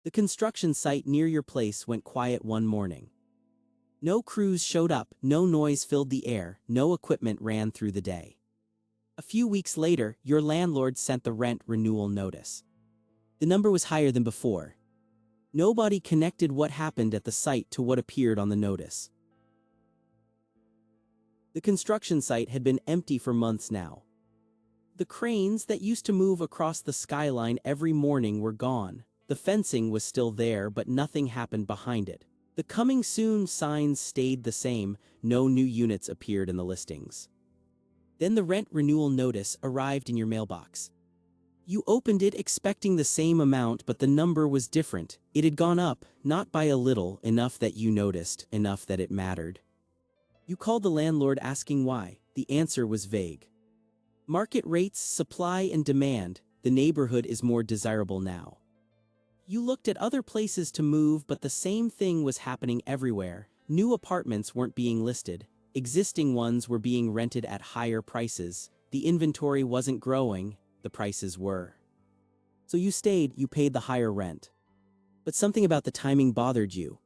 The construction site near your place went quiet one morning. No crews showed up, no noise filled the air, no equipment ran through the day. A few weeks later, your landlord sent the rent renewal notice. The number was higher than before. Nobody connected what happened at the site to what appeared on the notice. The construction site had been empty for months now. The cranes that used to move across the skyline every morning were gone. The fencing was still there, but nothing happened behind it. The coming soon signs stayed the same, no new units appeared in the listings. Then the rent renewal notice arrived in your mailbox. You opened it expecting the same amount, but the number was different. It had gone up, not by a little, enough that you noticed, enough that it mattered. You called the landlord asking why. The answer was vague. Market rates, supply and demand, the neighborhood is more desirable now. You looked at other places to move, but the same thing was happening everywhere. New apartments weren't being listed. Existing ones were being rented at higher prices. The inventory wasn't growing, the prices were. So you stayed, you paid the higher rent. But something about the timing bothered you.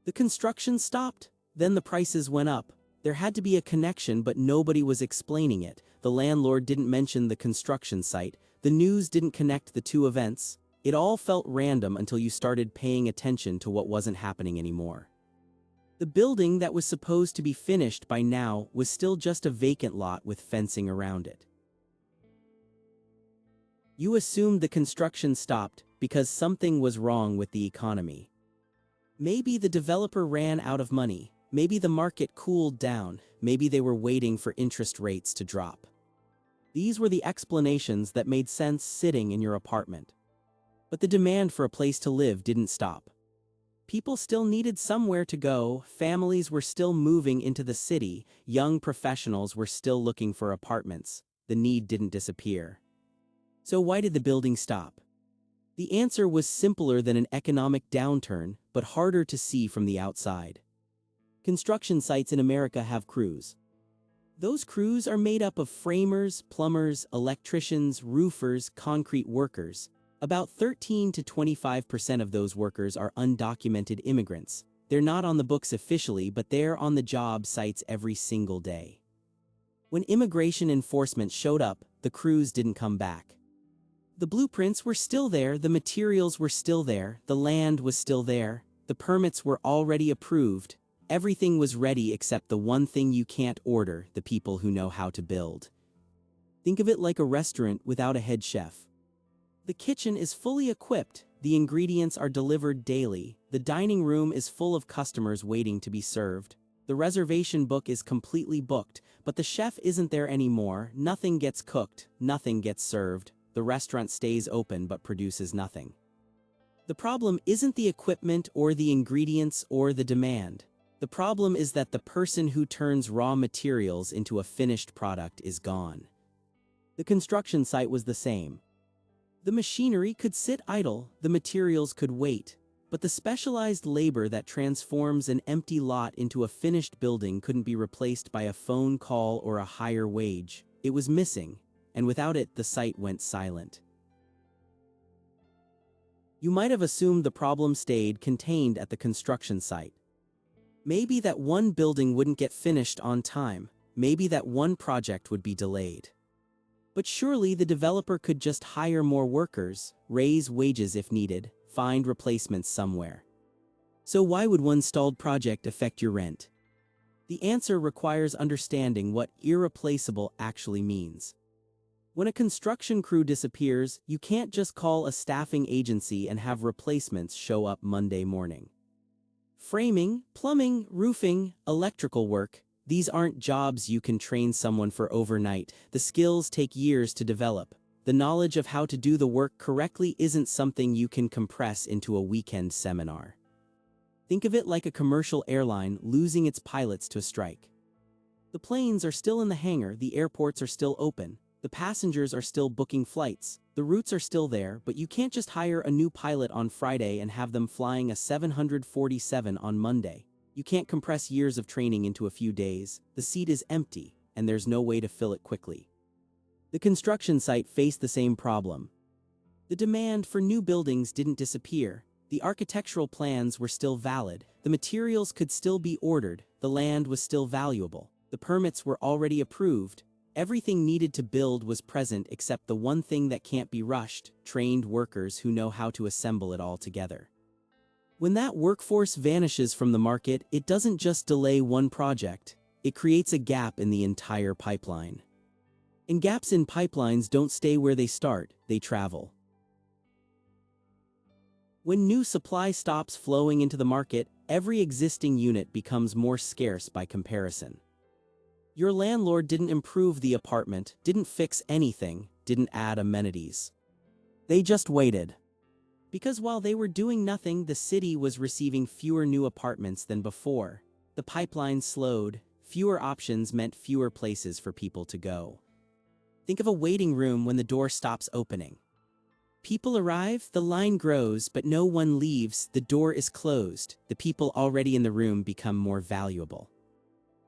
The construction stopped, then the prices went up. There had to be a connection, but nobody was explaining it. The landlord didn't mention the construction site. The news didn't connect the two events. It all felt random until you started paying attention to what wasn't happening anymore. The building that was supposed to be finished by now was still just a vacant lot with fencing around it. You assumed the construction stopped because something was wrong with the economy. Maybe the developer ran out of money, maybe the market cooled down, maybe they were waiting for interest rates to drop. These were the explanations that made sense sitting in your apartment. But the demand for a place to live didn't stop. People still needed somewhere to go, families were still moving into the city, young professionals were still looking for apartments. The need didn't disappear. So why did the building stop? The answer was simpler than an economic downturn, but harder to see from the outside. Construction sites in America have crews. Those crews are made up of framers, plumbers, electricians, roofers, concrete workers. About 13 to 25% of those workers are undocumented immigrants. They're not on the books officially, but they're on the job sites every single day. When immigration enforcement showed up, the crews didn't come back. The blueprints were still there, the materials were still there, the land was still there, the permits were already approved. Everything was ready except the one thing you can't order: the people who know how to build. Think of it like a restaurant without a head chef. The kitchen is fully equipped, the ingredients are delivered daily, the dining room is full of customers waiting to be served. The reservation book is completely booked, but the chef isn't there anymore, nothing gets cooked, nothing gets served. The restaurant stays open but produces nothing. The problem isn't the equipment or the ingredients or the demand. The problem is that the person who turns raw materials into a finished product is gone. The construction site was the same. The machinery could sit idle, the materials could wait, but the specialized labor that transforms an empty lot into a finished building couldn't be replaced by a phone call or a higher wage. It was missing, and without it, the site went silent. You might have assumed the problem stayed contained at the construction site. Maybe that one building wouldn't get finished on time, maybe that one project would be delayed. But surely the developer could just hire more workers, raise wages if needed, find replacements somewhere. So why would one stalled project affect your rent? The answer requires understanding what irreplaceable actually means. When a construction crew disappears, you can't just call a staffing agency and have replacements show up Monday morning. Framing, plumbing, roofing, electrical work, these aren't jobs you can train someone for overnight. The skills take years to develop. The knowledge of how to do the work correctly isn't something you can compress into a weekend seminar. Think of it like a commercial airline losing its pilots to a strike. The planes are still in the hangar, the airports are still open, the passengers are still booking flights, the routes are still there, but you can't just hire a new pilot on Friday and have them flying a 747 on Monday. You can't compress years of training into a few days. The seat is empty, and there's no way to fill it quickly. The construction site faced the same problem. The demand for new buildings didn't disappear. The architectural plans were still valid, the materials could still be ordered, the land was still valuable, the permits were already approved, everything needed to build was present except the one thing that can't be rushed: trained workers who know how to assemble it all together. When that workforce vanishes from the market, it doesn't just delay one project, it creates a gap in the entire pipeline. And gaps in pipelines don't stay where they start, they travel. When new supply stops flowing into the market, every existing unit becomes more scarce by comparison. Your landlord didn't improve the apartment, didn't fix anything, didn't add amenities. They just waited. Because while they were doing nothing, the city was receiving fewer new apartments than before. The pipeline slowed, fewer options meant fewer places for people to go. Think of a waiting room when the door stops opening. People arrive, the line grows, but no one leaves, the door is closed, the people already in the room become more valuable.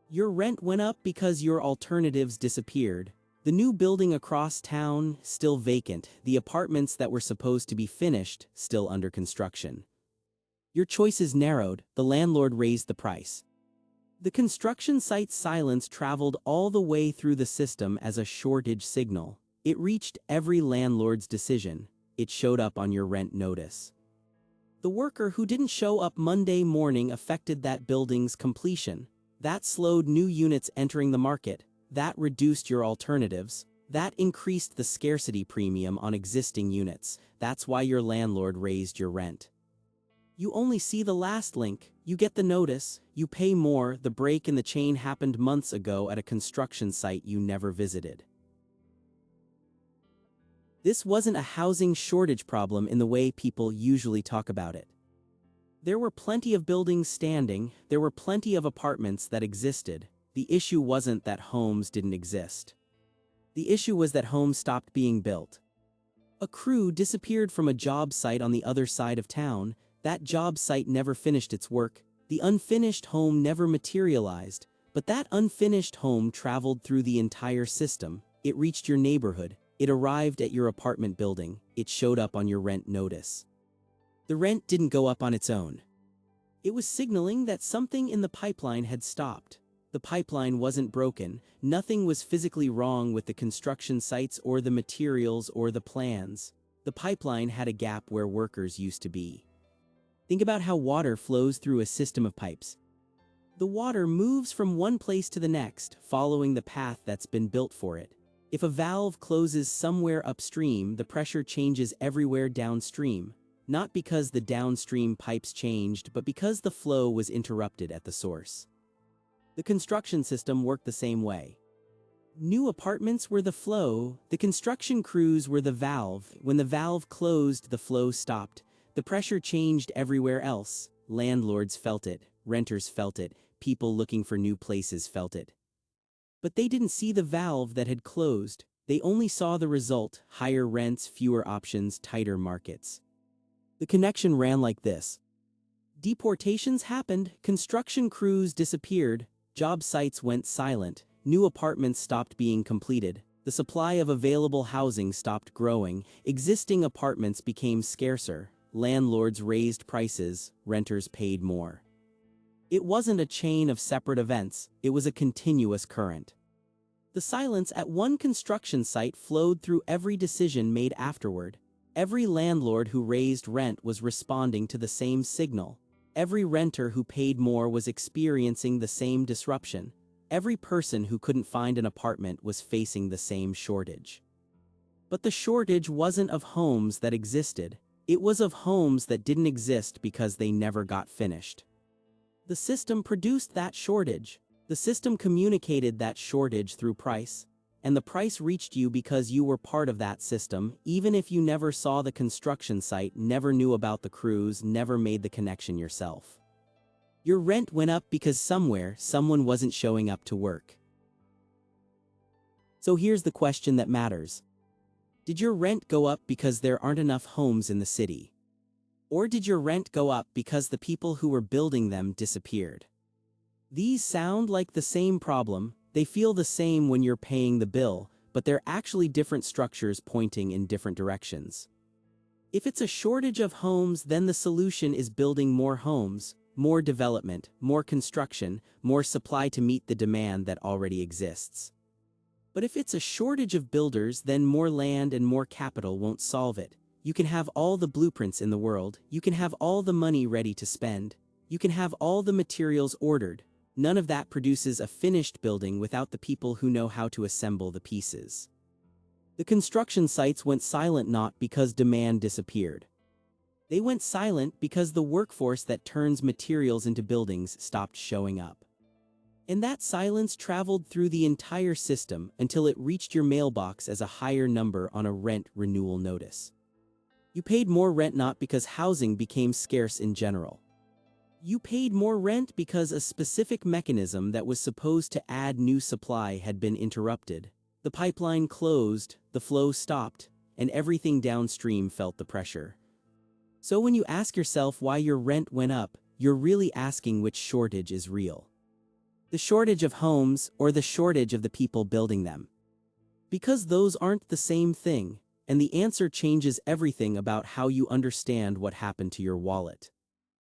Your rent went up because your alternatives disappeared. The new building across town, still vacant, the apartments that were supposed to be finished, still under construction. Your choices narrowed, the landlord raised the price. The construction site's silence traveled all the way through the system as a shortage signal. It reached every landlord's decision. It showed up on your rent notice. The worker who didn't show up Monday morning affected that building's completion. That slowed new units entering the market. That reduced your alternatives. That increased the scarcity premium on existing units. That's why your landlord raised your rent. You only see the last link. You get the notice. You pay more. The break in the chain happened months ago at a construction site you never visited. This wasn't a housing shortage problem in the way people usually talk about it. There were plenty of buildings standing, there were plenty of apartments that existed. The issue wasn't that homes didn't exist. The issue was that homes stopped being built. A crew disappeared from a job site on the other side of town. That job site never finished its work. The unfinished home never materialized, but that unfinished home traveled through the entire system. It reached your neighborhood. It arrived at your apartment building. It showed up on your rent notice. The rent didn't go up on its own. It was signaling that something in the pipeline had stopped. The pipeline wasn't broken. Nothing was physically wrong with the construction sites or the materials or the plans. The pipeline had a gap where workers used to be. Think about how water flows through a system of pipes. The water moves from one place to the next, following the path that's been built for it. If a valve closes somewhere upstream, the pressure changes everywhere downstream, not because the downstream pipes changed, but because the flow was interrupted at the source. The construction system worked the same way. New apartments were the flow, the construction crews were the valve. When the valve closed, the flow stopped. The pressure changed everywhere else. Landlords felt it, renters felt it, people looking for new places felt it. But they didn't see the valve that had closed. They only saw the result: higher rents, fewer options, tighter markets. The connection ran like this. Deportations happened, construction crews disappeared, job sites went silent, new apartments stopped being completed, the supply of available housing stopped growing, existing apartments became scarcer, landlords raised prices, renters paid more. It wasn't a chain of separate events, it was a continuous current. The silence at one construction site flowed through every decision made afterward. Every landlord who raised rent was responding to the same signal. Every renter who paid more was experiencing the same disruption. Every person who couldn't find an apartment was facing the same shortage. But the shortage wasn't of homes that existed, it was of homes that didn't exist because they never got finished. The system produced that shortage. The system communicated that shortage through price, and the price reached you because you were part of that system, even if you never saw the construction site, never knew about the crews, never made the connection yourself. Your rent went up because somewhere, someone wasn't showing up to work. So here's the question that matters. Did your rent go up because there aren't enough homes in the city? Or did your rent go up because the people who were building them disappeared? These sound like the same problem, they feel the same when you're paying the bill, but they're actually different structures pointing in different directions. If it's a shortage of homes, then the solution is building more homes, more development, more construction, more supply to meet the demand that already exists. But if it's a shortage of builders, then more land and more capital won't solve it. You can have all the blueprints in the world, you can have all the money ready to spend, you can have all the materials ordered. None of that produces a finished building without the people who know how to assemble the pieces. The construction sites went silent not because demand disappeared. They went silent because the workforce that turns materials into buildings stopped showing up. And that silence traveled through the entire system until it reached your mailbox as a higher number on a rent renewal notice. You paid more rent not because housing became scarce in general. You paid more rent because a specific mechanism that was supposed to add new supply had been interrupted. The pipeline closed, the flow stopped, and everything downstream felt the pressure. So when you ask yourself why your rent went up, you're really asking which shortage is real. The shortage of homes or the shortage of the people building them? Because those aren't the same thing, and the answer changes everything about how you understand what happened to your wallet.